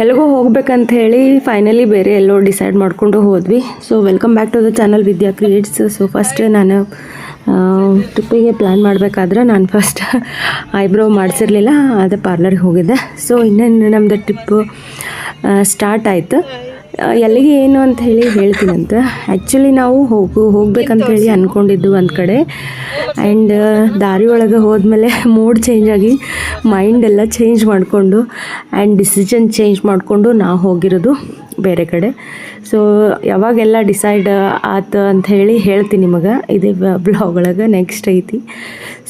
ಎಲ್ಲಿಗೋ ಹೋಗ್ಬೇಕಂತ ಹೇಳಿ ಫೈನಲಿ ಬೇರೆ ಎಲ್ಲೋ ಡಿಸೈಡ್ ಮಾಡಿಕೊಂಡು ಹೋದ್ವಿ. So welcome back to the channel Vidya creates. So first ನಾನು ಟ್ರಿಪ್ಪಿಗೆ ಪ್ಲ್ಯಾನ್ ಮಾಡಬೇಕಾದ್ರೆ ನಾನು ಫಸ್ಟ್ ಐಬ್ರೋ ಮಾಡಿಸಿರಲಿಲ್ಲ, ಅದೇ ಪಾರ್ಲರ್ಗೆ ಹೋಗಿದ್ದೆ. ಸೊ ಇನ್ನೇನು ನಮ್ಮದು ಟ್ರಿಪ್ಪು ಸ್ಟಾರ್ಟ್ ಆಯಿತು. ಎಲ್ಲಿಗೆ ಏನು ಅಂತ ಹೇಳಿ ಹೇಳ್ತೀನಂತ. ಆ್ಯಕ್ಚುಲಿ ನಾವು ಹೋಗ್ಬೇಕಂತ ಹೇಳಿ ಅಂದ್ಕೊಂಡಿದ್ದು ಒಂದು ಕಡೆ, ಆ್ಯಂಡ್ ದಾರಿ ಒಳಗೆ ಹೋದ್ಮೇಲೆ ಮೂಡ್ ಚೇಂಜ್ ಆಗಿ ಮೈಂಡ್ ಎಲ್ಲ ಚೇಂಜ್ ಮಾಡಿಕೊಂಡು ಆ್ಯಂಡ್ ಡಿಸಿಷನ್ ಚೇಂಜ್ ಮಾಡಿಕೊಂಡು ನಾವು ಹೋಗಿರೋದು ಬೇರೆ ಕಡೆ. ಸೊ ಯಾವಾಗೆಲ್ಲ ಡಿಸೈಡ್ ಆತು ಅಂತ ಹೇಳಿ ಹೇಳ್ತೀನಿ ನಿಮಗೆ ಇದೇ ಬ್ಲಾಗ್ ಒಳಗೆ. ನೆಕ್ಸ್ಟ್ ಐತಿ.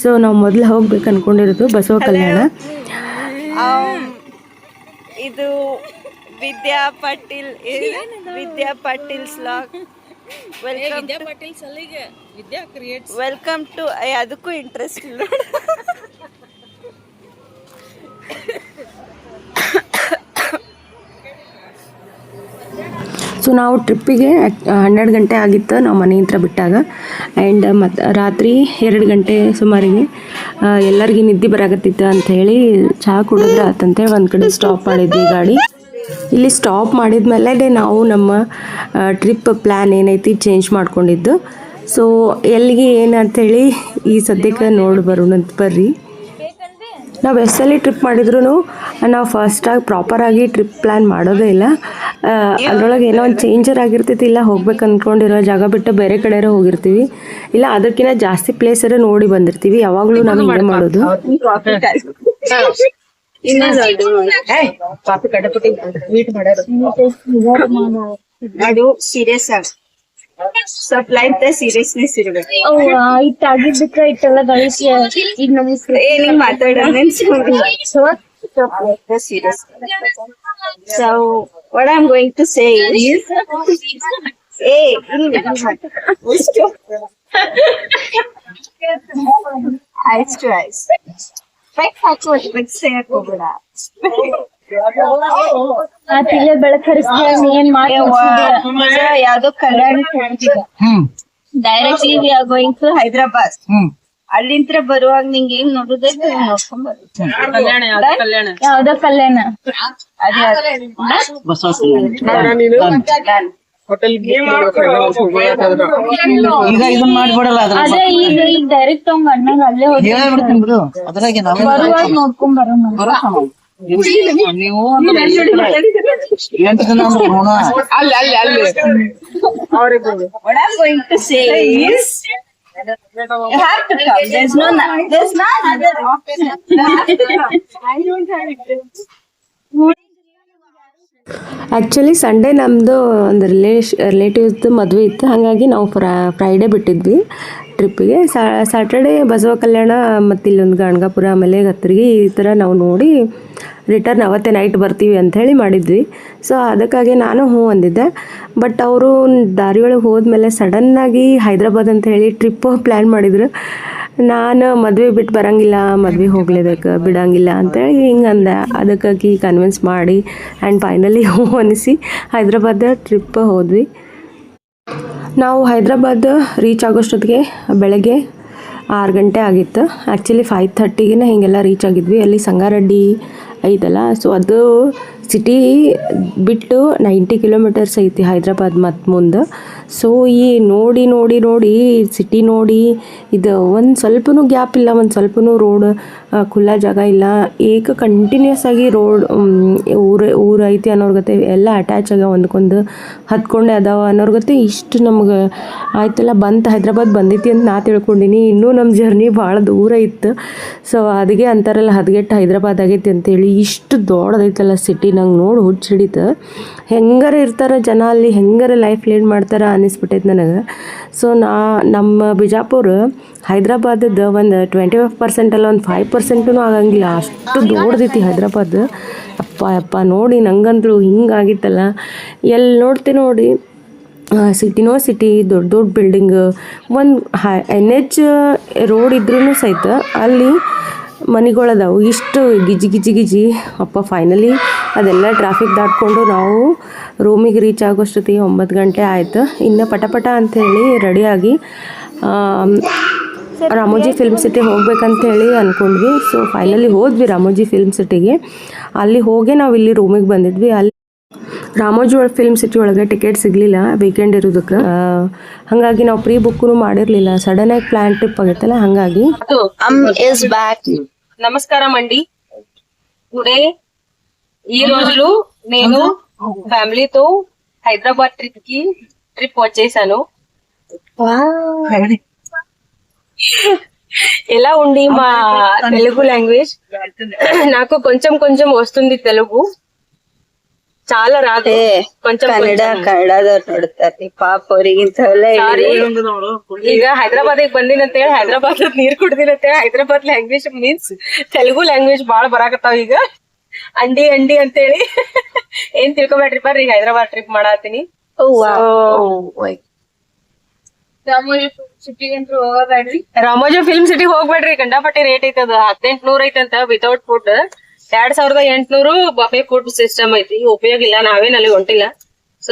ಸೊ ನಾವು ಮೊದಲು ಹೋಗ್ಬೇಕು ಅಂದ್ಕೊಂಡಿರೋದು ಬಸವ ಕಲ್ಯಾಣ. ಇದು ವಿದ್ಯಾ ಪಾಟೀಲ್ ವ್ಲಾಗ್. ವೆಲ್ಕಮ್ ಟು ಅದಕ್ಕೂ ಇಂಟ್ರೆಸ್ಟ್ ಇಲ್ಲ. ಸೊ ನಾವು ಟ್ರಿಪ್ಪಿಗೆ 12 ಗಂಟೆ ಆಗಿತ್ತು ನಾವು ಮನೆ ಹತ್ರ ಬಿಟ್ಟಾಗ. ಆ್ಯಂಡ್ ಮತ್ತು ರಾತ್ರಿ 2 ಗಂಟೆ ಸುಮಾರಿಗೆ ಎಲ್ಲರಿಗೂ ನಿದ್ದೆ ಬರಾಕತ್ತಿತ್ತು ಅಂಥೇಳಿ ಚಹಾ ಕುಡಿದ್ರೆ ಆತಂತೇಳಿ ಒಂದು ಕಡೆ ಸ್ಟಾಪ್ ಮಾಡಿದ್ವಿ ಗಾಡಿ. ಇಲ್ಲಿ ಸ್ಟಾಪ್ ಮಾಡಿದ್ಮೇಲೆ ನಾವು ನಮ್ಮ ಟ್ರಿಪ್ ಪ್ಲ್ಯಾನ್ ಏನೈತಿ ಚೇಂಜ್ ಮಾಡ್ಕೊಂಡಿದ್ದು. ಸೊ ಎಲ್ಲಿಗೆ ಏನು ಅಂಥೇಳಿ ಈ ಸದ್ಯಕ್ಕೆ ನೋಡಿ ಬರೋಣಂತ ಬರ್ರಿ. ನಾವು ಎಷ್ಟಲ್ಲಿ ಟ್ರಿಪ್ ಮಾಡಿದ್ರು ನಾವು ಫಸ್ಟಾಗಿ ಪ್ರಾಪರಾಗಿ ಟ್ರಿಪ್ ಪ್ಲ್ಯಾನ್ ಮಾಡೋದೇ ಇಲ್ಲ. ಅದರೊಳಗೆ ಏನೋ ಒಂದು ಚೇಂಜರ್ ಆಗಿರ್ತೈತಿ, ಇಲ್ಲ ಹೋಗ್ಬೇಕು ಅಂದ್ಕೊಂಡಿರೋ ಜಾಗ ಬಿಟ್ಟು ಬೇರೆ ಕಡೆಯೂ ಹೋಗಿರ್ತೀವಿ, ಇಲ್ಲ ಅದಕ್ಕಿಂತ ಜಾಸ್ತಿ ಪ್ಲೇಸರ ನೋಡಿ ಬಂದಿರ್ತೀವಿ. ಯಾವಾಗಲೂ ನಾವು ಹಿಂಗೆ ಮಾಡೋದು. ಅದು ಸೀರಿಯಸ್ ಆಗಿ ಸ್ವಲ್ಪ ಲೈಫ್ ಸೀರಿಯಸ್ನೆಸ್ ಇರ್ಬೇಕು. ಇಟ್ಟಾಗಿದ್ದಕ್ಕ ಇಟ್ಟೆಲ್ಲ ಗಳಿಸಿ ಈಗ ನಮ್ಗೆ ಏನಿಂಗ್ ಮಾತಾಡೋಣ. serious. So what I'm going to say is, hey, eyes to eyes. ಬೆಳಕ್ ಹರಿಸ್ತೀವಿ ಏನ್ ಮಾಡಿ ಯಾವ್ದೋ ಕಲ್ಯಾಣ directly we are going to Hyderabad. ಅಲ್ಲಿಂತ್ರ ಬರುವಾಗ ನಿಂಗೆ ಏನ್ ನೋಡುದೈತೆ ನೋಡ್ಕೊಂಡ್ ಯಾವ್ದೋ ಕಲ್ಯಾಣ ಅದೇ ಈಗ ಡೈರೆಕ್ಟ್ ತಗೊಂಡ್ ಅಣ್ಣಂಗ ಅಲ್ಲೇ ಬರುವಾಗ ನೋಡ್ಕೊಂಡ್ ಬರೋಣ. ನೀವು What I'm going to say is, you have to come. There's no other option. I don't have it. Actually Sunday ನಮ್ಮದು ಒಂದು ರಿಲೇಟಿವ್ಸ್ದು ಮದುವೆ ಇತ್ತು, ಹಾಗಾಗಿ ನಾವು ಫ್ರೈಡೇ ಬಿಟ್ಟಿದ್ವಿ ಟ್ರಿಪ್ಪಿಗೆ. ಸ್ಯಾಟರ್ಡೇ ಬಸವ ಕಲ್ಯಾಣ ಮತ್ತು ಇಲ್ಲೊಂದು ಗಣಗಾಪುರ ಆಮೇಲೆ ಗತ್ತರಿಗೆ ಈ ಥರ ನಾವು ನೋಡಿ ರಿಟರ್ನ್ ಅವತ್ತೇ ನೈಟ್ ಬರ್ತೀವಿ ಅಂಥೇಳಿ ಮಾಡಿದ್ವಿ. ಸೊ ಅದಕ್ಕಾಗಿ ನಾನು ಹ್ಞೂ ಅಂದಿದ್ದೆ. ಬಟ್ ಅವರು ದಾರಿಯೊಳಗೆ ಹೋದ್ಮೇಲೆ ಸಡನ್ನಾಗಿ ಹೈದ್ರಾಬಾದ್ ಅಂತ ಹೇಳಿ ಟ್ರಿಪ್ಪು ಪ್ಲ್ಯಾನ್ ಮಾಡಿದ್ರು. ನಾನು ಮದುವೆ ಬಿಟ್ಟು ಬರೋಂಗಿಲ್ಲ, ಮದುವೆ ಹೋಗ್ಲೇಬೇಕು ಬಿಡೋಂಗಿಲ್ಲ ಅಂತೇಳಿ ಹಿಂಗೆ ಅಂದೆ. ಅದಕ್ಕಾಗಿ ಕನ್ವಿನ್ಸ್ ಮಾಡಿ ಆ್ಯಂಡ್ ಫೈನಲಿ ಹ್ಞೂ ಅನಿಸಿ ಹೈದ್ರಾಬಾದ್ ಟ್ರಿಪ್ ಹೋದ್ವಿ. ನಾವು ಹೈದ್ರಾಬಾದ್ ರೀಚ್ ಆಗೋಷ್ಟೊತ್ತಿಗೆ ಬೆಳಗ್ಗೆ 6 ಗಂಟೆ ಆಗಿತ್ತು. ಆ್ಯಕ್ಚುಲಿ 5:30ಗೆ ಹಿಂಗೆಲ್ಲ ರೀಚ್ ಆಗಿದ್ವಿ. ಅಲ್ಲಿ ಸಂಗಾರೆಡ್ಡಿ ಐತಲ್ಲ, ಸೊ ಅದು ಸಿಟಿ ಬಿಟ್ಟು 90 ಕಿಲೋಮೀಟರ್ಸ್ ಐತಿ ಹೈದ್ರಾಬಾದ್ ಮತ್ತು ಮುಂದೆ. ಸೊ ಈ ನೋಡಿ ಸಿಟಿ ನೋಡಿ ಇದು ಒಂದು ಸ್ವಲ್ಪನೂ ಗ್ಯಾಪ್ ಇಲ್ಲ, ಒಂದು ಸ್ವಲ್ಪನೂ ರೋಡ್ ಖುಲ್ಲಾ ಜಾಗ ಇಲ್ಲ. ಕಂಟಿನ್ಯೂಸ್ ಆಗಿ ರೋಡ್ ಊರು ಐತಿ ಅನ್ನೋರ್ ಗತೆ ಎಲ್ಲ ಅಟ್ಯಾಚ್ ಆಗ ಒಂದಕ್ಕೊಂದು ಹತ್ಕೊಂಡೆ ಅದಾವ ಅನ್ನೋರ್ ಗತೆ. ಇಷ್ಟು ನಮ್ಗೆ ಆಯ್ತಲ್ಲ ಬಂತು ಹೈದ್ರಾಬಾದ್ ಬಂದೈತಿ ಅಂತ ನಾ ತಿಳ್ಕೊಂಡಿನಿ. ಇನ್ನೂ ನಮ್ಮ ಜರ್ನಿ ಭಾಳ ದೂರ ಇತ್ತು. ಸೊ ಅದಕ್ಕೆ ಅಂತಾರಲ್ಲ ಹದಗೆಟ್ಟು ಹೈದ್ರಾಬಾದ್ ಆಗೈತಿ ಅಂತೇಳಿ. ಇಷ್ಟು ದೊಡ್ಡದೈತಲ್ಲ ಸಿಟಿ, ನಂಗೆ ನೋಡಿ ಹುಚ್ಚು ಹಿಡಿತು. ಹೆಂಗಾರ ಇರ್ತಾರೆ ಜನ ಅಲ್ಲಿ, ಹೆಂಗಾರ ಲೈಫ್ ಲೀಡ್ ಮಾಡ್ತಾರೆ ಅನ್ನಿಸ್ಬಿಟ್ಟೈತೆ ನನಗೆ. ಸೊ ನಮ್ಮ ಬಿಜಾಪುರ ಹೈದ್ರಾಬಾದದ್ದು ಒಂದು 25% ಅಲ್ಲ, ಒಂದು 5% ಆಗಂಗಿಲ್ಲ, ಅಷ್ಟು ದೊಡ್ಡದೈತಿ ಹೈದ್ರಾಬಾದ್. ಅಪ್ಪ ನೋಡಿ ನಂಗಂತೂ ಹಿಂಗಾಗಿತ್ತಲ್ಲ. ಎಲ್ಲಿ ನೋಡಿ ಸಿಟಿನೋ ಸಿಟಿ, ದೊಡ್ಡ ಬಿಲ್ಡಿಂಗ್, ಒಂದು NH ರೋಡ್ ಇದ್ರೂ ಸಹಿತ ಅಲ್ಲಿ ಮನೆಗಳದಾವು ಇಷ್ಟು ಗಿಜಿ. ಫೈನಲಿ ಅದೆಲ್ಲ ಟ್ರಾಫಿಕ್ ದಾಟ್ಕೊಂಡು ನಾವು ರೂಮಿಗೆ ರೀಚ್ ಆಗೋಷ್ಟೊತ್ತಿಗೆ 9 ಗಂಟೆ ಆಯಿತು. ಇನ್ನು ಪಟ ಅಂಥೇಳಿ ರೆಡಿಯಾಗಿ ರಾಮೋಜಿ ಫಿಲ್ಮ್ ಸಿಟಿ ಹೋಗ್ಬೇಕಂತ ಹೇಳಿ ಅಂದ್ಕೊಂಡ್ವಿ. ಸೊ ಫೈನಲಿ ಹೋದ್ವಿ ರಾಮೋಜಿ ಫಿಲ್ಮ್ ಸಿಟಿಗೆ. ಅಲ್ಲಿ ಹೋಗಿ ನಾವು ಇಲ್ಲಿ ರೂಮಿಗೆ ಬಂದಿದ್ವಿ. ಅಲ್ಲಿ ರಾಮೋಜಿ ಫಿಲ್ಮ್ ಸಿಟಿ ಒಳಗೆ ಟಿಕೆಟ್ ಸಿಗಲಿಲ್ಲ ವೀಕೆಂಡ್ ಇರೋದಕ್ಕೆ. ಹಾಗಾಗಿ ನಾವು ಪ್ರೀ ಬುಕ್ಕೂ ಮಾಡಿರಲಿಲ್ಲ. ಸಡನ್ನಾಗಿ ಪ್ಲ್ಯಾನ್ ಟ್ರಿಪ್ ಆಗೈತಲ್ಲ, ಹಾಗಾಗಿ is back. నమస్కారం అండి. టుడే ఈ రోజు నేను ఫ్యామిలీతో హైదరాబాద్ ట్రిప్ వచ్చేసాను. ఎలా ఉంది మా తెలుగు లాంగ్వేజ్? నాకు కొంచెం కొంచెం వస్తుంది తెలుగు, చాలా రాదు. కొంచెం ಕನ್ನಡದವ್ರು ನೋಡ್ತಾರೆ ಪಾಪ ಅವ್ರಿಗಿಂತವೆಲ್ಲ ಈಗ ಹೈದರಾಬಾದ್ ಬಂದಿನಂತ ಹೇಳಿ ಹೈದರಾಬಾದ್ ನೀರ್ ಕುಡ್ದಿನಂತ ಹೇಳಿ Hyderabad language means Telugu language ಬಾಳ ಬರಾಕತ್ತಾವ ಈಗ. ಅಂಡಿ ಅಂಡಿ ಅಂತೇಳಿ ಏನ್ ತಿಳ್ಕೊಬೇಡ್ರಿ, ಬರ್ರಿ ಈಗ ಹೈದರಾಬಾದ್ ಟ್ರಿಪ್ ಮಾಡತ್ತೀನಿ. ರಾಮೋಜಿ ಫಿಲ್ಮ್ ಸಿಟಿ ಹೋಗ್ಬೇಡ್ರಿ, ಕಂಡಾಪಟ್ಟಿ ರೇಟ್ ಐತದ. 1800 ಐತಂತ without food. 2800 buffet food system ಐತಿ. ಉಪಯೋಗ ಇಲ್ಲ, ನಾವೇನ್ ಅಲ್ಲಿ ಹೊಂಟಿಲ್ಲ. ಸೊ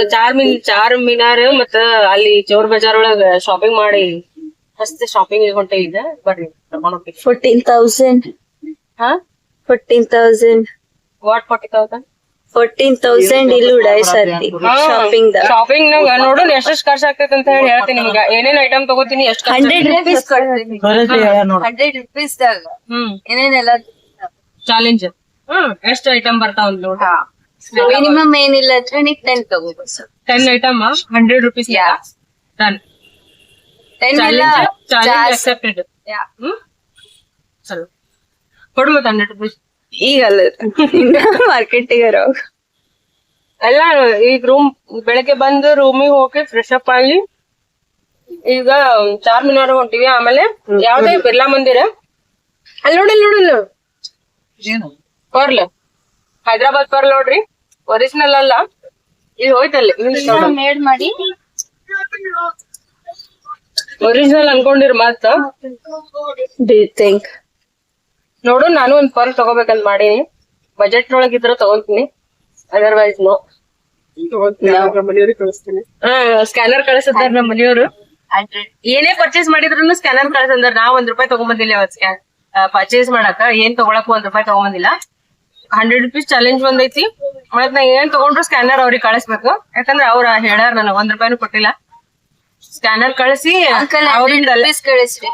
ಚಾರ್ ಮಿನಾರ್ ಮತ್ತ ಅಲ್ಲಿ ಚೋರ್ ಬಜಾರ್ ಒಳಗ ಶಾಪಿಂಗ್ ಮಾಡಿ ಮಸ್ತ್ ಶಾಪಿಂಗ್ ಹೊಂಟೆ ಈಗ. ಬರ್ರಿ ತಗೊಂಡ್ ಹೋಗ್ತೀವಿ. 14,000 ಹಾ 14,000 ವಾಟ್ 40,000 14,000 ಇಲ್ಲಿ ಉಡಾಯಿಸತಿ ಶಾಪಿಂಗ್ ಶಾಪಿಂಗ್ ನಾಗ ನೋಡೋಣ ಎಷ್ಟೆಷ್ಟು ಖರ್ಚು ಆಗ್ತೈತೆ ಅಂತ ಹೇಳಿ ಹೇಳ್ತೀನಿ ನಿಮ್ಗೆ. ಏನೇನ್ ಐಟಮ್ ತಗೋತೀನಿ, ಎಷ್ಟು 100 rupees ಕೊಡ್ತೀನಿ. 100 rupees ದಾಗ ಏನೇನೆಲ್ಲ ಚಾಲೆಂಜ್ ಎಷ್ಟು ಐಟಮ್ ಬರ್ತಾವ ನೋಡ. ಮಿನಿಮಮ್ ಏನಿಲ್ಲ ಅಂದ್ರೆ ನೀವ್ 10 ತಗೋಬಹುದು. 10 ಐಟಮ್ 100 rupees. ಡನ್. 10 ಎಲ್ಲ ಚಾಲೆಂಜ್ ಅಕ್ಸೆಪ್ಟೆಡ್. ಚಲೋ ಕೊಡು ಮತ್ತೆ 100 rupees. ಈಗಲ್ಲ ಮಾರ್ಕೆಟಿಗೆ ಎಲ್ಲ ಈಗ ಬೆಳಗ್ಗೆ ಬಂದು ರೂಮಿಗೆ ಹೋಗಿ ಫ್ರೆಶ್ ಅಪ್ ಆಗಿ ಈಗ ಚಾರ್ ಮಿನಾರ್ ಹೊಂಟಿವಿ. ಆಮೇಲೆ ಯಾವ್ದೇ ಬಿರ್ಲಾ ಮಂದಿರ ಅಲ್ಲಿ ನೋಡಿಲ್ಲ ಪರ್ಲ್, ಹೈದರಾಬಾದ್ ಪರ್ಲ್ ನೋಡ್ರಿ, ಒರಿಜಿನಲ್ ಅಲ್ಲ, ಇದು ಹೋಯ್ತಲ್ಲಿ ಮೇಡ್ ಮಾಡಿ ಒರಿಜಿನಲ್ ಅನ್ಕೊಂಡಿರ್ ಮತ್ತ. ಡು ಯು ಥಿಂಕ್ ನೋಡು, ನಾನು ಒಂದ್ ಪರ್ಲ್ ತಗೋಬೇಕಂತ ಮಾಡೀನಿ. ಬಜೆಟ್ ಒಳಗ್ ಇದ್ರ ತಗೊಂತೀನಿ, ಅದರ್ವೈಸ್ ನೋ. ಸ್ಕ್ಯಾನರ್ ಕಳಿಸಿದಾರ ನಮ್ಮ ಮನೆಯವರು. ಏನೇ ಪರ್ಚೇಸ್ ಮಾಡಿದ್ರು ಸ್ಕ್ಯಾನರ್ ಕಳಿಸಿದಾರ. ನಾ ₹1 ತಗೊಂಬಂದಿಲ್ಲ ಅವತ್ ಪರ್ಚೇಸ್ ಮಾಡಾಕ. ಏನ್ ತಗೊಳಕ್ ₹1 ತಗೊಂಬಂದಿಲ್ಲ. 100 rupees ಚಾಲೆಂಜ್ ಬಂದೈತಿ. ಮತ್ ನಾ ಏನ್ ತಗೊಂಡ್ರು ಸ್ಕ್ಯಾನರ್ ಅವ್ರಿಗೆ ಕಳಿಸ್ಬೇಕು. ಯಾಕಂದ್ರೆ ಅವ್ರ ಹೇಳ್ಯಾರ ನನಗ್ ₹1 ಕೊಟ್ಟಿಲ್ಲ. ಸ್ಕ್ಯಾನರ್ ಕಳಿಸಿ ಅವ್ರಿಂದ ಕಳಿಸ್ರಿ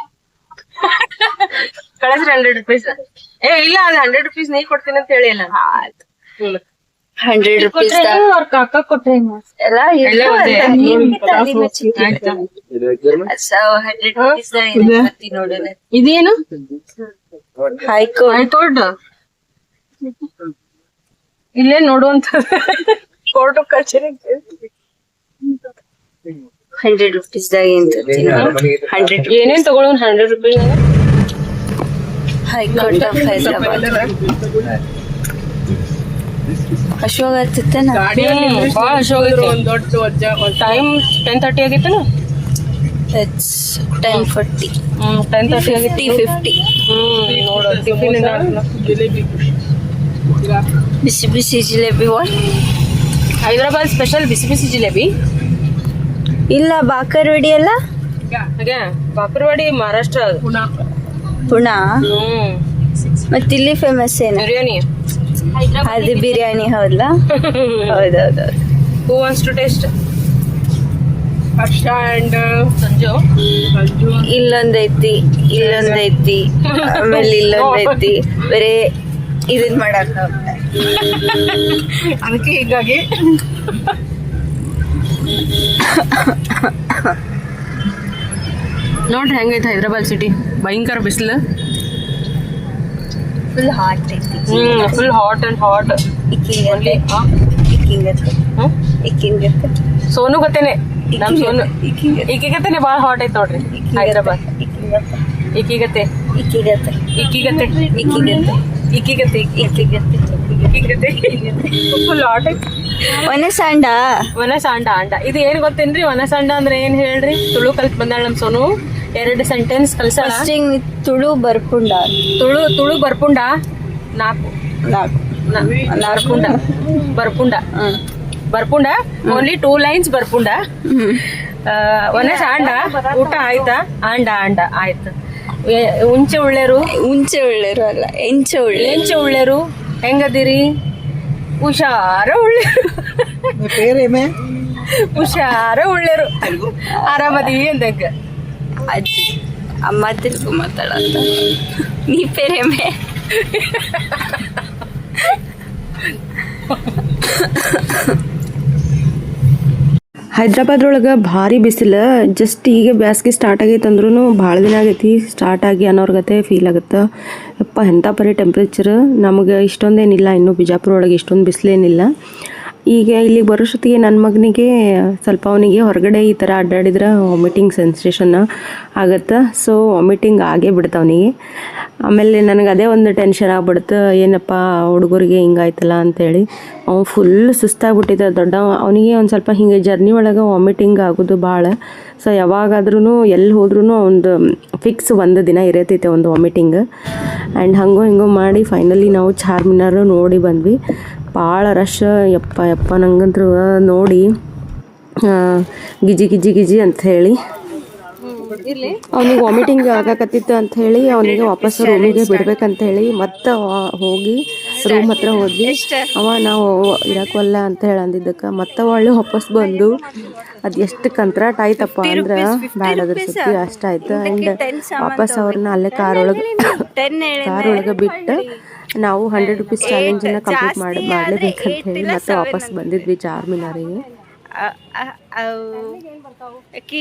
ಕಳಿಸ್ರಿ 100 rupees. ಇಲ್ಲ ಅದು 100 rupees ನೀ ಕೊಡ್ತೀನಿ ಅಂತ ಹೇಳಿ ಅಲ್ಲ. 100 rupees ಅವ್ರ ಕಾಕ ಕೊಟ್ರೆ ಎಲ್ಲ ಎಲ್ಲ ಒಂದೇ. ನೋಡೋಣ. ಇದೇನು ಹೈಕೋರ್ಟ್ ಇಲ್ಲೇ ನೋಡುವಂತ ಕೋರ್ಟ್ ಕಚೇರಿ. 100 rupees ದಾಗ ಏನ್ ತರ್ತೀನಿ? 100 ಏನೇನ್ ತಗೊಳ್ಳೋಣ 100 rupees? High court of Hyderabad. Ashok ಆಗ್ತಿತ್ತೇನ? ಬಾಳ ಅಶೋಕ್ ಟೈಮ್ 10:30 ಆಗಿತ್ತನ. ಇಟ್ಸ್ 10:40. 10:30 ಆಗಿತ್ತು. 50. ನೋಡು ಟಿಫಿನ್ ಬಿಸಿ ಬಿಸಿ ಜಿಲೇಬಿ. ವಾಟ್? ಹೈದರಾಬಾದ್ ಸ್ಪೆಷಲ್ ಬಿಸಿ ಬಿಸಿ ಜಿಲೇಬಿ. ಇಲ್ಲ ಬಾಕರ್ವಾಡಿ ಅಲ್ಲ, ಹಾಗೆ ಬಾಕರ್ವಾಡಿ ಮಹಾರಾಷ್ಟ್ರ. ಪುಣಾ. ಮತ್ ಇಲ್ಲಿ ಫೇಮಸ್ ಏನ? ಬಿರಿಯಾನಿ. ಅದು ಬಿರಿಯಾನಿ ಹೌದಾ? ಹೌದೌದು. Who wants to taste? Harsha and Sanju. ಇಲ್ಲೊಂದೈತಿ, ಇಲ್ಲೊಂದೈತಿ, ಆಮೇಲೆ ಇಲ್ಲೊಂದೈತಿ. ಬರೇ ಇದನ್ ಮಾಡಾಕ ಅದಕ್ಕೆ ಹೀಗಾಗಿ ನೋಡ್ರಿ ಹೆಂಗೈತೆ ಹೈದರಾಬಾದ್ ಸಿಟಿ. ಭಯಂಕರ ಬಿಸಿಲು, ಫುಲ್ ಹಾಟ್ ಐತಿ. Full hot and hot. Sonu ಗೊತ್ತೇನೆ, ನಮ್ ಸೋನು ಈಕಿಗತ್ತೇನೆ ಬಾಳ ಹಾಟ್ ಐತ್ ನೋಡ್ರಿ ಹೈದರಾಬಾದ್. ಈಕಿಗತ್ತೆ ಫುಲ್ ಹಾಟ್ ಐತಿ. ಒನಸಾಂಡ ಅಂಡ ಇದು ಏನ್ ಗೊತ್ತೇನ್ರಿ? ಒನಸಾಂಡ ಅಂದ್ರೆ ಏನ್ ಹೇಳ್ರಿ? ತುಳು ಕಲ್ತ್ ಬಂದಾಳ ನಮ್ ಸೋನು. 2 ಸೆಂಟೆನ್ಸ್ ಕಲ್ಸಾಳ. ತುಳು ಬರ್ಪುಂಡ. ತುಳು ಬರ್ಪುಂಡ. 4 ಬರ್ಪುಂಡ. ಓನ್ಲಿ 2 lines ಬರ್ಪುಂಡ. ಒನಸಾಂಡ ಊಟ ಆಯ್ತಾ? ಅಂಡ ಆಯ್ತು. ಉಂಚೆ ಉಳ್ಳೇರು ಉಂಚೆ ಒಳ್ಳೆರು ಅಲ್ಲ ಎಂಚೆ ಒಳ್ಳೆ ಎಂಚೆ ಉಳ್ಳೇರು ಹೆಂಗದಿರಿ? ಹುಷಾರ ಉಳ್ಳೇರು ಹುಷಾರ ಉಳ್ಳೇರು ಆರಾಮದೀವಿ ಅಂದಂಗ. ಅಜ್ಜಿ ಅಮ್ಮ ತಿಳ್ಕೊ ಮಾತಾಡತ್ತ ನೀ ಪೇರೇಮೆ ಹೈದ್ರಾಬಾದ್ ಒಳಗೆ ಭಾರಿ ಬಿಸಿಲು. ಜಸ್ಟ್ ಈಗ ಬ್ಯಾಸ್ಗೆ ಸ್ಟಾರ್ಟ್ ಆಗೈತೆ ಅಂದ್ರೂ ಭಾಳ ದಿನ ಆಗೈತಿ ಸ್ಟಾರ್ಟ್ ಆಗಿ ಅನ್ನೋರ್ಗತೆ ಫೀಲ್ ಆಗುತ್ತೆ. ಯಪ್ಪ ಎಂಥ ಪರಿ ಟೆಂಪ್ರೇಚರ್. ನಮಗೆ ಇಷ್ಟೊಂದೇನಿಲ್ಲ, ಇನ್ನು ಬಿಜಾಪುರ ಒಳಗೆ ಇಷ್ಟೊಂದು ಬಿಸಿಲೇನಿಲ್ಲ. ಈಗ ಇಲ್ಲಿಗೆ ಬರೋಷ್ಟೊತ್ತಿಗೆ ನನ್ನ ಮಗನಿಗೆ ಸ್ವಲ್ಪ ಅವನಿಗೆ ಹೊರಗಡೆ ಈ ಥರ ಅಡ್ಡಾಡಿದ್ರೆ ವಾಮಿಟಿಂಗ್ ಸೆನ್ಸೇಷನ್ ಆಗುತ್ತೆ. ಸೊ ವಾಮಿಟಿಂಗ್ ಆಗೇ ಬಿಡುತ್ತೆ ಅವನಿಗೆ. ಆಮೇಲೆ ನನಗೆ ಅದೇ ಒಂದು ಟೆನ್ಷನ್ ಆಗ್ಬಿಡುತ್ತೆ, ಏನಪ್ಪ ಹುಡುಗರಿಗೆ ಹಿಂಗಾಯ್ತಲ್ಲ ಅಂಥೇಳಿ. ಅವ್ನು ಫುಲ್ ಸುಸ್ತಾಗ್ಬಿಟ್ಟಿದ್ದ ದೊಡ್ಡ ಅವನಿಗೆ ಒಂದು ಸ್ವಲ್ಪ ಹಿಂಗೆ ಜರ್ನಿ ಒಳಗೆ ವಾಮಿಟಿಂಗ್ ಆಗೋದು ಭಾಳ. ಸೊ ಯಾವಾಗಾದ್ರೂ ಎಲ್ಲಿ ಹೋದ್ರೂ ಒಂದು ಫಿಕ್ಸ್ ಒಂದು ದಿನ ಇರತೈತೆ ಒಂದು ವಾಮಿಟಿಂಗ್. ಆ್ಯಂಡ್ ಹಂಗೋ ಹಿಂಗೋ ಮಾಡಿ ಫೈನಲಿ ನಾವು ಚಾರ್ಮಿನಾರ್ ನೋಡಿ ಬಂದ್ವಿ. ಭಾಳ ರಶ್. ಯಪ್ಪ ನಂಗಂತೂ ನೋಡಿ ಗಿಜಿ ಗಿಜಿ ಗಿಜಿ ಅಂತ ಹೇಳಿ ಅವನಿಗೆ ವಾಮಿಟಿಂಗ್ ಆಗಕತ್ತಿತ್ತು ಅಂತ ಹೇಳಿ ಅವನಿಗೆ ವಾಪಸ್ ರೂಮಿಗೆ ಬಿಡ್ಬೇಕಂತ ಹೇಳಿ ಮತ್ತೆ ಹೋಗಿ ರೂಮ್ ಹತ್ರ ಹೋದ್ವಿ. ನಾವು ಇರಕ್ಕಲ್ಲ ಅಂತ ಹೇಳಿ ಅಂದಿದ್ದಕ್ಕೆ ಮತ್ತೆ ಒಳ್ಳೆ ವಾಪಸ್ ಬಂದು ಅದು ಎಷ್ಟು ಕಂತ್ರಾಟ ಆಯ್ತಪ್ಪ ಅಂದ್ರೆ ಬ್ಯಾಡ ಅದ್ರ ಸುತ್ತಿ ಅಷ್ಟಾಯ್ತು. ಆ್ಯಂಡ್ ವಾಪಸ್ ಅವ್ರನ್ನ ಅಲ್ಲೇ ಕಾರ್ ಒಳಗೆ ಬಿಟ್ಟು ನಾವು 100 ರೂಪೀಸ್ ಚಾಲೆಂಜನ್ನು ಕಂಪ್ಲೀಟ್ ಮಾಡಲೇಬೇಕಂತ ಹೇಳಿ ಮತ್ತೆ ವಾಪಸ್ ಬಂದಿದ್ವಿ ಚಾರ್ಮಿನಾರಿಗೆ.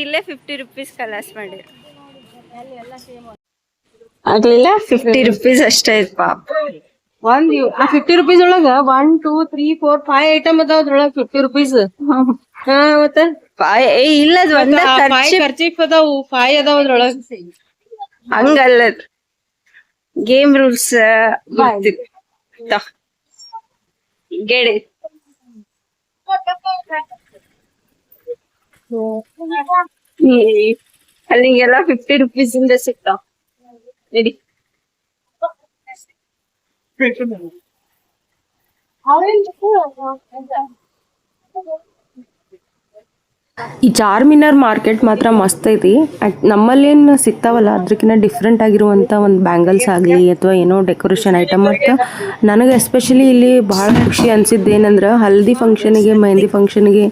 ಇಲ್ಲೇ 50 ರೂಪೀಸ್ ಕಲಾಸ್ ಮಾಡಿ ಆಗ್ಲಿಲ್ಲ. 50 ರೂಪೀಸ್ ಅಷ್ಟೇ ಆಯ್ತು ಪಾಪ. ಒಂದು 50 ರೂಪೀಸ್ ಒಳಗ 1 2 3 4 5 ಐಟಮ್ ಅದಾವ ಅದ್ರೊಳಗ 50 ರೂಪೀಸ್. ಮತ್ತೆ ಇಲ್ಲ ಅದು ಒಂದ ಖರ್ಚಿಪ್ ಅದಾವು 5 ಅದಾವ ಅದ್ರೊಳಗ. ಹಂಗಲ್ಲ ಗೇಮ್ ರೂಲ್ಸ್ ಗೆಡೆ ಅಲ್ಲಿಗೆಲ್ಲ 50 ರೂಪೀಸ್ ಇಂದ ಸಿಗ್ತಾವ. ನಡಿ ಈ ಚಾರ್ಮಿನಾರ್ ಮಾರ್ಕೆಟ್ ಮಾತ್ರ ಮಸ್ತ್ ಐತಿ. ನಮ್ಮಲ್ಲೇನು ಸಿಗ್ತಾವಲ್ಲ ಅದಕ್ಕಿಂತ ಡಿಫ್ರೆಂಟ್ ಆಗಿರುವಂಥ ಒಂದು ಬ್ಯಾಂಗಲ್ಸ್ ಆಗಲಿ ಅಥವಾ ಏನೋ ಡೆಕೋರೇಷನ್ ಐಟಮ್. ಮತ್ತು ನನಗೆ ಎಸ್ಪೆಷಲಿ ಇಲ್ಲಿ ಭಾಳ ಖುಷಿ ಅನಿಸಿದ್ದು ಏನಂದ್ರೆ ಹಲ್ದಿ ಫಂಕ್ಷನಿಗೆ ಮೆಹಂದಿ ಫಂಕ್ಷನ್ಗೆ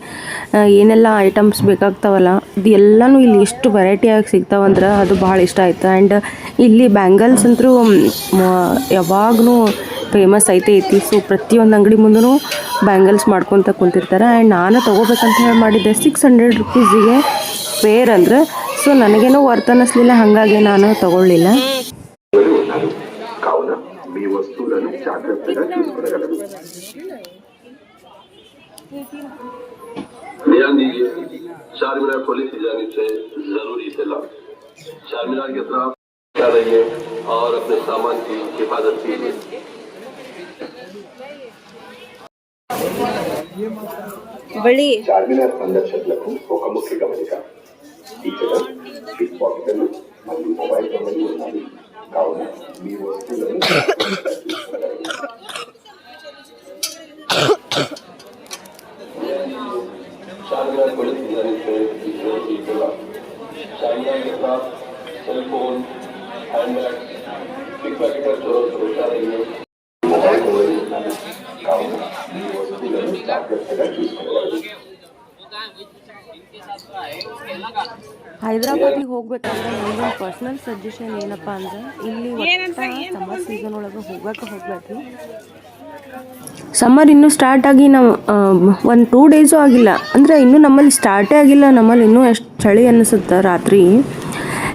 ಏನೆಲ್ಲ ಐಟಮ್ಸ್ ಬೇಕಾಗ್ತಾವಲ್ಲ ಇದು ಎಲ್ಲನೂ ಇಲ್ಲಿ ಎಷ್ಟು ವೆರೈಟಿಯಾಗಿ ಸಿಗ್ತಾವಂದ್ರೆ ಅದು ಭಾಳ ಇಷ್ಟ ಆಯ್ತು. ಆ್ಯಂಡ್ ಇಲ್ಲಿ ಬ್ಯಾಂಗಲ್ಸ್ ಅಂತೂ ಯಾವಾಗೂ ಫೇಮಸ್ ಐತಿ. ಸೊ ಪ್ರತಿಯೊಂದು ಅಂಗಡಿ ಮುಂದೂ ಬ್ಯಾಂಗಲ್ಸ್ ಮಾಡ್ಕೊತ ಕುಂತಿರ್ತಾರೆ. ಆ್ಯಂಡ್ ನಾನು ತೊಗೋಬೇಕಂತ ಹೇಳಿ ಮಾಡಿದ್ದೆ 600 ರೂಪೀಸಿಗೆ ಪೇರ್ ಅಂದ್ರೆ. ಸೊ ನನಗೇನೋ ವರ್ತ್ ಅನ್ನಿಸ್ಲಿಲ್ಲ, ಹಾಗಾಗಿ ನಾನು ತಗೊಳ್ಳಿಲ್ಲ. ध्यान दीजिए, चारमीनार पुलिस की जानिब से जरूरी इत्तला। चारमीनार के खिलाफ क्या रहिए और अपने सामान की हिफाजत कीजिए। బలి చార్మినార్ సందర్శకులకు ఒక ముఖ్య గమనిక. ఈ చెదర్ పిక్ పాకెట్లు మరియు మొబైల్ ఫోన్లు ఉన్నాయి కావున మీ వస్తువులను चारमीनार पुलिस की जानिब से जरूरी इत्तला। चारमीनार के खिलाफ सेलफोन, हैंडबैग, पिक पॉकेट चोरों से बचा रहिए। मोबाइल फोन కావున మీ వస్తువులను జాగ్రత్తగా చూసుకోవాలి. ಹೈದ್ರಾಬಾದಿಗೆ ಹೋಗ್ಬೇಕಂದ್ರೆ ನನಗೆ ಪರ್ಸ್ನಲ್ ಸಜೆಷನ್ ಏನಪ್ಪ ಅಂದ್ರೆ ಇಲ್ಲಿ ಸಮ್ಮರ್ ಸೀಸನ್ ಒಳಗೆ ಹೋಗ್ಬೇಕು. ಸಮ್ಮರ್ ಇನ್ನೂ ಸ್ಟಾರ್ಟ್ ಆಗಿ ನಾವು 1-2 ಡೇಸು ಆಗಿಲ್ಲ ಅಂದರೆ ಇನ್ನೂ ನಮ್ಮಲ್ಲಿ ಸ್ಟಾರ್ಟೇ ಆಗಿಲ್ಲ. ನಮ್ಮಲ್ಲಿ ಇನ್ನೂ ಎಷ್ಟು ಚಳಿ ಅನ್ನಿಸುತ್ತೆ ರಾತ್ರಿ.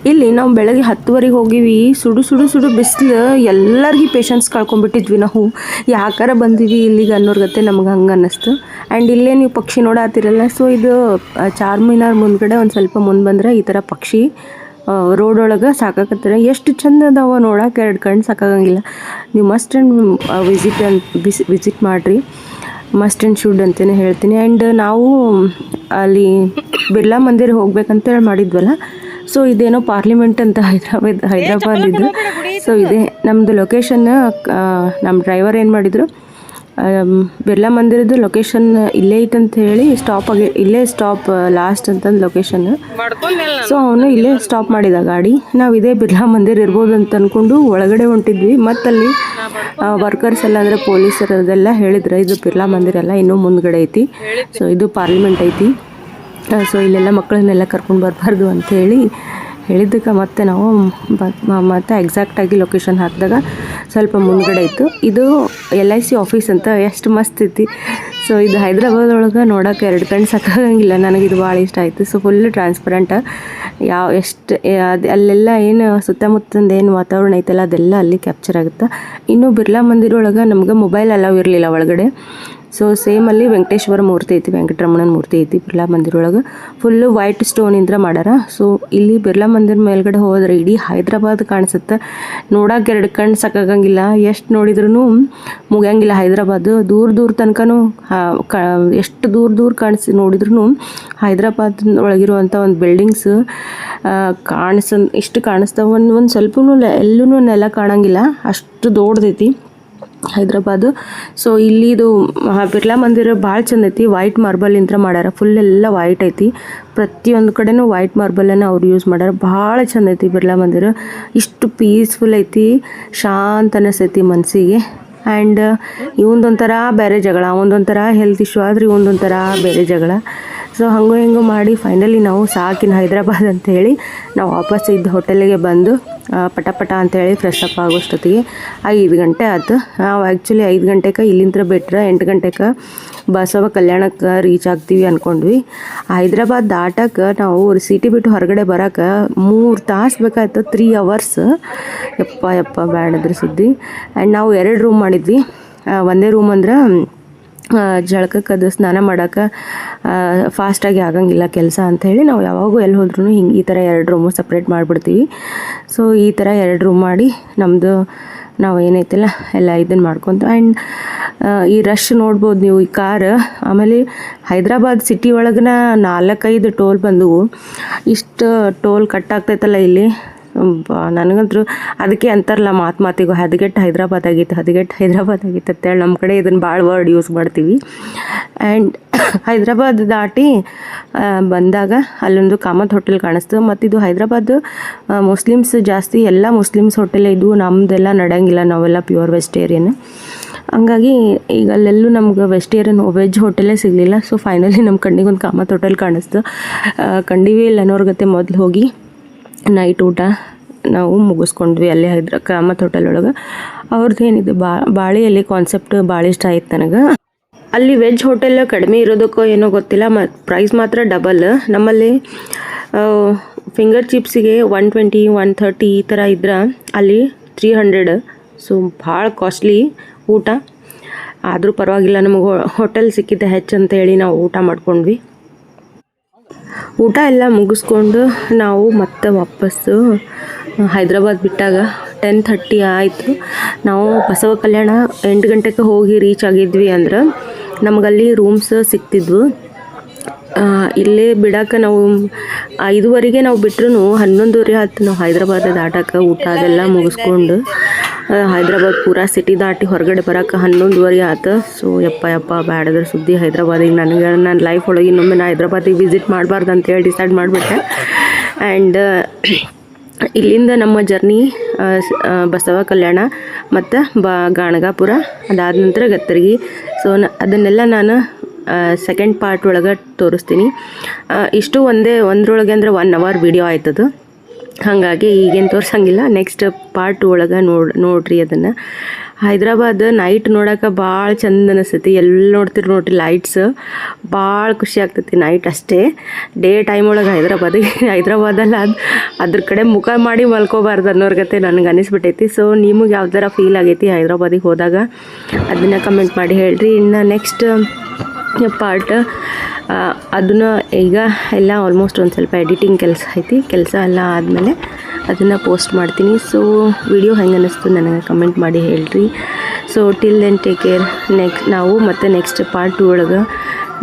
ಇಲ್ಲಿ ನಾವು ಬೆಳಗ್ಗೆ 10 ಹೋಗಿವಿ. ಸುಡು ಬಿಸಿಲು ಎಲ್ಲರಿಗೂ ಪೇಷನ್ಸ್ ಕಳ್ಕೊಂಡ್ಬಿಟ್ಟಿದ್ವಿ ನಾವು. ಯಾಕಾರ ಬಂದೀವಿ ಇಲ್ಲಿಗೆ ಅನ್ನೋರ್ಗತ್ತೆ ನಮ್ಗೆ ಹಂಗೆ ಅನ್ನಿಸ್ತು. ಆ್ಯಂಡ್ ಇಲ್ಲೇ ನೀವು ಪಕ್ಷಿ ನೋಡಾತಿರಲ್ಲ, ಸೊ ಇದು ಚಾರ್ಮಿನಾರ್ ಮುಂದ್ಗಡೆ ಒಂದು ಸ್ವಲ್ಪ ಮುಂದೆ ಬಂದರೆ ಈ ಥರ ಪಕ್ಷಿ ರೋಡ್ ಒಳಗೆ ಸಾಕಾಕತ್ತಾರೆ. ಎಷ್ಟು ಚಂದ ಅದಾವ ನೋಡೋಕೆ, 2 ಕಣ್ಣು ಸಾಕಾಗಂಗಿಲ್ಲ. ನೀವು ಮಸ್ಟ್ ಆ್ಯಂಡ್ ವಿಸಿಟ್ ಮಾಡಿರಿ. ಮಸ್ಟ್ ಆ್ಯಂಡ್ ಶುಡ್ ಅಂತಲೇ ಹೇಳ್ತೀನಿ. ಆ್ಯಂಡ್ ನಾವು ಅಲ್ಲಿ ಬಿರ್ಲಾ ಮಂದಿರ ಹೋಗ್ಬೇಕಂತೇಳಿ ಮಾಡಿದ್ವಲ್ಲ, ಸೊ ಇದೇನೋ ಪಾರ್ಲಿಮೆಂಟ್ ಅಂತ ಹೈದ್ರಾಬಾದ್ ಇದು. ಸೊ ಇದೆ ನಮ್ಮದು ಲೊಕೇಶನ್. ನಮ್ಮ ಡ್ರೈವರ್ ಏನು ಮಾಡಿದರು, ಬಿರ್ಲಾ ಮಂದಿರದ ಲೊಕೇಶನ್ ಇಲ್ಲೇ ಐತಂತ ಹೇಳಿ ಇಲ್ಲೇ ಸ್ಟಾಪ್ ಲಾಸ್ಟ್ ಅಂತಂದು ಲೊಕೇಶನ್. ಸೊ ಅವನು ಇಲ್ಲೇ ಸ್ಟಾಪ್ ಮಾಡಿದ ಗಾಡಿ. ನಾವು ಇದೇ ಬಿರ್ಲಾ ಮಂದಿರ ಇರ್ಬೋದು ಅಂತ ಅಂದ್ಕೊಂಡು ಒಳಗಡೆ ಹೊಂಟಿದ್ವಿ. ಮತ್ತಲ್ಲಿ ವರ್ಕರ್ಸ್ ಎಲ್ಲ ಅಂದರೆ ಪೊಲೀಸರದೆಲ್ಲ ಹೇಳಿದ್ರೆ ಇದು ಬಿರ್ಲಾ ಮಂದಿರ ಅಲ್ಲ, ಇನ್ನೂ ಮುಂದ್ಗಡೆ ಐತಿ. ಸೊ ಇದು ಪಾರ್ಲಿಮೆಂಟ್ ಐತಿ. ಸೊ ಇಲ್ಲೆಲ್ಲ ಮಕ್ಕಳನ್ನೆಲ್ಲ ಕರ್ಕೊಂಡು ಬರಬಾರ್ದು ಅಂಥೇಳಿ ಹೇಳಿದ್ದಕ್ಕೆ ಮತ್ತೆ ನಾವು ಮತ್ತೆ ಎಕ್ಸಾಕ್ಟಾಗಿ ಲೊಕೇಶನ್ ಹಾಕಿದಾಗ ಸ್ವಲ್ಪ ಮುಂದ್ಗಡೆ ಇತ್ತು. ಇದು LIC ಆಫೀಸ್ ಅಂತ, ಎಷ್ಟು ಮಸ್ತ್ ಐತಿ. ಸೊ ಇದು ಹೈದ್ರಾಬಾದ್ ಒಳಗೆ ನೋಡೋಕೆ 2 ಕಣ್ಣು ಸಾಕಾಗಂಗಿಲ್ಲ. ನನಗಿದು ಭಾಳ ಇಷ್ಟ ಆಯಿತು. ಸೊ ಫುಲ್ ಟ್ರಾನ್ಸ್ಪರೆಂಟ್, ಎಷ್ಟು ಅಲ್ಲೆಲ್ಲ ಏನು ಸುತ್ತಮುತ್ತದ ಏನು ವಾತಾವರಣ ಐತಲ್ಲ ಅದೆಲ್ಲ ಅಲ್ಲಿ ಕ್ಯಾಪ್ಚರ್ ಆಗುತ್ತೆ. ಇನ್ನು ಬಿರ್ಲಾ ಮಂದಿರ ಒಳಗೆ ನಮ್ಗೆ ಮೊಬೈಲ್ ಅಲೌ ಇರಲಿಲ್ಲ ಒಳಗಡೆ. ಸೊ ಸೇಮ್ ಅಲ್ಲಿ ವೆಂಕಟೇಶ್ವರ ಮೂರ್ತಿ ಐತಿ, ವೆಂಕಟರಮಣನ ಮೂರ್ತಿ ಐತಿ ಬಿರ್ಲಾ ಮಂದಿರ ಒಳಗೆ. ಫುಲ್ಲು ವೈಟ್ ಸ್ಟೋನಿಂದ ಮಾಡ್ಯಾರ. ಸೊ ಇಲ್ಲಿ ಬಿರ್ಲಾ ಮಂದಿರ ಮೇಲ್ಗಡೆ ಹೋದ್ರೆ ಇಡೀ ಹೈದ್ರಾಬಾದ್ ಕಾಣಿಸುತ್ತೆ. ನೋಡೋಕೆ 2 ಕಣ್ಣು ಸಾಕಾಗಂಗಿಲ್ಲ. ಎಷ್ಟು ನೋಡಿದ್ರೂ ಮುಗಿಯಂಗಿಲ್ಲ ಹೈದ್ರಾಬಾದ್. ದೂರ ತನಕನೂ ಎಷ್ಟು ದೂರ ನೋಡಿದ್ರೂ ಹೈದ್ರಾಬಾದ್ ಒಳಗಿರುವಂಥ ಒಂದು ಬಿಲ್ಡಿಂಗ್ಸ್ ಇಷ್ಟು ಕಾಣಿಸ್ತಾವೆ. ಒಂದು ಸ್ವಲ್ಪನೂ ಎಲ್ಲೂ ನೆಲ ಕಾಣಂಗಿಲ್ಲ, ಅಷ್ಟು ದೊಡ್ಡದೈತಿ ಹೈದ್ರಾಬಾದು. ಸೊ ಇಲ್ಲಿದು ಬಿರ್ಲಾ ಮಂದಿರ ಭಾಳ ಚಂದ ಐತಿ. ವೈಟ್ ಮಾರ್ಬಲಿಂದ ಮಾಡ್ಯಾರ. ಫುಲ್ ಎಲ್ಲ ವೈಟ್ ಐತಿ. ಪ್ರತಿಯೊಂದು ಕಡೆನೂ ವೈಟ್ ಮಾರ್ಬಲನ್ನು ಅವ್ರು ಯೂಸ್ ಮಾಡ್ಯಾರ. ಭಾಳ ಚಂದ ಐತಿ ಬಿರ್ಲಾ ಮಂದಿರ. ಇಷ್ಟು ಪೀಸ್ಫುಲ್ ಐತಿ, ಶಾಂತ ಅನಿಸ್ತೈತಿ ಮನಸ್ಸಿಗೆ. ಆ್ಯಂಡ್ ಇವೊಂದೊಂಥರ ಬೇರೆ ಜಗಳ, ಅವನದೊಂಥರ ಹೆಲ್ತ್ ಇಶ್ಯೂ ಆದರೆ ಇವೊಂದೊಂಥರ ಬೇರೆ ಜಗಳ. ಸೊ ಹಂಗೂ ಮಾಡಿ ಫೈನಲಿ ನಾವು ಸಾಕಿನ ಹೈದ್ರಾಬಾದ್ ಅಂಥೇಳಿ ನಾವು ವಾಪಸ್ ಇದ್ದ ಹೋಟೆಲಿಗೆ ಬಂದು ಪಟ ಅಂಥೇಳಿ ಫ್ರೆಶ್ ಅಪ್ ಆಗೋಷ್ಟೊತ್ತಿಗೆ 5 ಗಂಟೆ ಆಯ್ತು. ನಾವು ಆ್ಯಕ್ಚುಲಿ 5 ಗಂಟೆಗೆ ಇಲ್ಲಿಂದ ಬಿಟ್ರೆ 8 ಗಂಟೆಗೆ ಬಸವ ಕಲ್ಯಾಣಕ್ಕೆ ರೀಚ್ ಆಗ್ತೀವಿ ಅಂದ್ಕೊಂಡ್ವಿ. ಹೈದ್ರಾಬಾದ್ ದಾಟಕ್ಕೆ ನಾವು ಸಿಟಿ ಬಿಟ್ಟು ಹೊರಗಡೆ ಬರೋಕೆ 3 ತಾಸು ಬೇಕಾಯ್ತು, 3 ಅವರ್ಸ್. ಯಪ್ಪ ಬ್ಯಾಡದ್ರ ಸುದ್ದಿ. ಆ್ಯಂಡ್ ನಾವು 2 ರೂಮ್ ಮಾಡಿದ್ವಿ. ಒಂದೇ ರೂಮ್ ಅಂದ್ರೆ ಜಳಕಕ್ಕೆ ಅದು ಸ್ನಾನ ಮಾಡೋಕೆ ಫಾಸ್ಟಾಗಿ ಆಗಂಗಿಲ್ಲ ಕೆಲಸ ಅಂಥೇಳಿ ನಾವು ಯಾವಾಗೂ ಎಲ್ಲಿ ಹೋದ್ರೂ ಹಿಂಗೆ ಈ ಥರ 2 ರೂಮು ಸಪ್ರೇಟ್ ಮಾಡಿಬಿಡ್ತೀವಿ. ಸೊ ಈ ಥರ 2 ರೂಮ್ ಮಾಡಿ ನಮ್ಮದು ನಾವು ಏನೈತಿಲ್ಲ ಎಲ್ಲ ಇದನ್ನು ಮಾಡ್ಕೊತ. ಆ್ಯಂಡ್ ಈ ರಶ್ ನೋಡ್ಬೋದು ನೀವು ಈ ಕಾರ್. ಆಮೇಲೆ ಹೈದ್ರಾಬಾದ್ ಸಿಟಿ ಒಳಗಿನ 4-5 ಟೋಲ್ ಬಂದವು. ಇಷ್ಟು ಟೋಲ್ ಕಟ್ ಆಗ್ತೈತಲ್ಲ ಇಲ್ಲಿ. ನನಗಂತೂ ಅದಕ್ಕೆ ಅಂತಾರಲ್ಲ ಮಾತಿಗೂ ಹದಗೆಟ್ಟು ಹೈದ್ರಾಬಾದ್ ಆಗಿತ್ತು ಅಂತೇಳಿ ನಮ್ಮ ಕಡೆ ಇದನ್ನು ಭಾಳ ವರ್ಡ್ ಯೂಸ್ ಮಾಡ್ತೀವಿ. ಆ್ಯಂಡ್ ಹೈದ್ರಾಬಾದ್ ದಾಟಿ ಬಂದಾಗ ಅಲ್ಲೊಂದು ಕಾಮತ್ ಹೋಟೆಲ್ ಕಾಣಿಸ್ತು. ಮತ್ತು ಇದು ಹೈದ್ರಾಬಾದ್ ಮುಸ್ಲಿಮ್ಸ್ ಜಾಸ್ತಿ, ಎಲ್ಲ ಮುಸ್ಲಿಮ್ಸ್ ಹೋಟೆಲ್ ಇದು. ನಮ್ಮದೆಲ್ಲ ನಡೆಯಂಗಿಲ್ಲ, ನಾವೆಲ್ಲ ಪ್ಯೂರ್ ವೆಜಿಟೇರಿಯನ್. ಹಂಗಾಗಿ ಈಗ ಅಲ್ಲೆಲ್ಲೂ ನಮ್ಗೆ ವೆಜ್ ಹೋಟೆಲೇ ಸಿಗಲಿಲ್ಲ. ಸೊ ಫೈನಲಿ ನಮ್ಮ ಕಣ್ಣಿಗೆ ಒಂದು ಕಾಮತ್ ಹೋಟೆಲ್ ಕಾಣಿಸ್ತು. ಕಂಡಿವಿ ಇಲ್ಲ ಅನ್ನೋರ್ಗತೆ ಮೊದಲು ಹೋಗಿ ನೈಟ್ ಊಟ ನಾವು ಮುಗಿಸ್ಕೊಂಡ್ವಿ ಅಲ್ಲೇ ಕಾಮತ್ ಹೋಟೆಲ್ ಒಳಗೆ. ಅವ್ರದ್ದು ಏನಿದೆ ಬಾಳೆ ಎಲೆ ಕಾನ್ಸೆಪ್ಟ್ ಭಾಳ ಇಷ್ಟ ಆಯ್ತು ನನಗೆ. ಅಲ್ಲಿ ವೆಜ್ ಹೋಟೆಲ್ ಕಡಿಮೆ ಇರೋದಕ್ಕೋ ಏನೋ ಗೊತ್ತಿಲ್ಲ, ಪ್ರೈಸ್ ಮಾತ್ರ ಡಬಲ್. ನಮ್ಮಲ್ಲಿ ಫಿಂಗರ್ ಚಿಪ್ಸಿಗೆ 120, 130 ಈ ಥರ ಇದ್ರೆ ಅಲ್ಲಿ 300. ಸೊ ಭಾಳ ಕಾಸ್ಟ್ಲಿ ಊಟ. ಆದರೂ ಪರವಾಗಿಲ್ಲ, ನಮಗೆ ಹೋಟೆಲ್ ಸಿಕ್ಕಿದ್ದೆ ಹೆಚ್ಚಂತೇಳಿ ನಾವು ಊಟ ಮಾಡ್ಕೊಂಡ್ವಿ. ಊಟ ಎಲ್ಲ ಮುಗಿಸ್ಕೊಂಡು ನಾವು ಮತ್ತೆ ವಾಪಸ್ಸು ಹೈದ್ರಾಬಾದ್ ಬಿಟ್ಟಾಗ 10:30 ಆಯಿತು. ನಾವು ಬಸವ ಕಲ್ಯಾಣ 8 ಗಂಟೆಗೆ ಹೋಗಿ ರೀಚ್ ಆಗಿದ್ವಿ ಅಂದ್ರೆ ನಮಗಲ್ಲಿ ರೂಮ್ಸ್ ಸಿಗ್ತಿದ್ವು. ಇಲ್ಲೇ ಬಿಡೋಕೆ ನಾವು 5:30ಗೆ ನಾವು ಬಿಟ್ರೂ 11:30 ಆಯ್ತು ನಾವು ಹೈದ್ರಾಬಾದ್ ದಾಟಕ್ಕೆ. ಊಟ ಅದೆಲ್ಲ ಮುಗಿಸ್ಕೊಂಡು ಹೈದ್ರಾಬಾದ್ ಪೂರಾ ಸಿಟಿ ದಾಟಿ ಹೊರಗಡೆ ಬರೋಕೆ 11:30 ಆಯ್ತು. ಸೊ ಯಪ್ಪ ಬ್ಯಾಡದ್ರ ಸುದ್ದಿ ಹೈದ್ರಾಬಾದಿಗೆ. ನನಗೆ ನನ್ನ ಲೈಫ್ ಒಳಗೆ ಇನ್ನೊಮ್ಮೆ ನಾನು ಹೈದ್ರಾಬಾದಿಗೆ ವಿಸಿಟ್ ಮಾಡಬಾರ್ದು ಅಂತೇಳಿ ಡಿಸೈಡ್ ಮಾಡಿಬಿಟ್ಟೆ. ಆ್ಯಂಡ್ ಇಲ್ಲಿಂದ ನಮ್ಮ ಜರ್ನಿ ಬಸವ ಕಲ್ಯಾಣ ಮತ್ತು ಗಾಣಗಾಪುರ, ಅದಾದ ನಂತರ ಗತ್ತರ್ಗಿ. ಸೊ ಅದನ್ನೆಲ್ಲ ನಾನು ಸೆಕೆಂಡ್ ಪಾರ್ಟ್ ಒಳಗೆ ತೋರಿಸ್ತೀನಿ. ಇಷ್ಟು ಒಂದರೊಳಗೆ ಅಂದರೆ 1 ಅವರ್ ವಿಡಿಯೋ ಆಯ್ತದು. ಹಾಗಾಗಿ ಈಗೇನು ತೋರ್ಸಂಗಿಲ್ಲ, ನೆಕ್ಸ್ಟ್ ಪಾರ್ಟ್ ಒಳಗೆ ನೋಡ್ರಿ ಅದನ್ನು. ಹೈದ್ರಾಬಾದ್ ನೈಟ್ ನೋಡೋಕೆ ಭಾಳ ಚಂದ ಅನಿಸ್ತೈತಿ. ಎಲ್ಲಿ ನೋಡ್ತೀರಿ ನೋಡ್ರಿ ಲೈಟ್ಸ್, ಭಾಳ ಖುಷಿ ಆಗ್ತೈತಿ ನೈಟ್ ಅಷ್ಟೇ. ಡೇ ಟೈಮ್ ಒಳಗೆ ಹೈದ್ರಾಬಾದಲ್ಲ ಅದ್ರ ಕಡೆ ಮುಖ ಮಾಡಿ ಮಲ್ಕೋಬಾರ್ದು ಅನ್ನೋರ್ಗತೆ ನನಗೆ ಅನಿಸ್ಬಿಟ್ಟೈತಿ. ಸೊ ನಿಮಗೆ ಯಾವ ಥರ ಫೀಲ್ ಆಗೈತಿ ಹೈದ್ರಾಬಾದಿಗೆ ಹೋದಾಗ ಅದನ್ನು ಕಮೆಂಟ್ ಮಾಡಿ ಹೇಳ್ರಿ. ಇನ್ನು ನೆಕ್ಸ್ಟ್ ಪಾರ್ಟ್ ಅದನ್ನು ಈಗ ಎಲ್ಲ ಆಲ್ಮೋಸ್ಟ್ ಒಂದು ಸ್ವಲ್ಪ ಎಡಿಟಿಂಗ್ ಕೆಲಸ ಎಲ್ಲ ಆದಮೇಲೆ ಅದನ್ನು ಪೋಸ್ಟ್ ಮಾಡ್ತೀನಿ. ಸೊ ವಿಡಿಯೋ ಹೆಂಗೆ ಅನ್ನಿಸ್ತು ನನಗೆ ಕಮೆಂಟ್ ಮಾಡಿ ಹೇಳ್ರಿ. So till then take care. ನಾವು ಮತ್ತೆ ನೆಕ್ಸ್ಟ್ ಪಾರ್ಟ್ 2 ಒಳಗೆ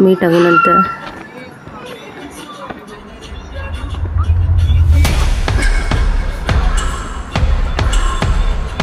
ಮೀಟ್ ಆಗೋಣಂತ.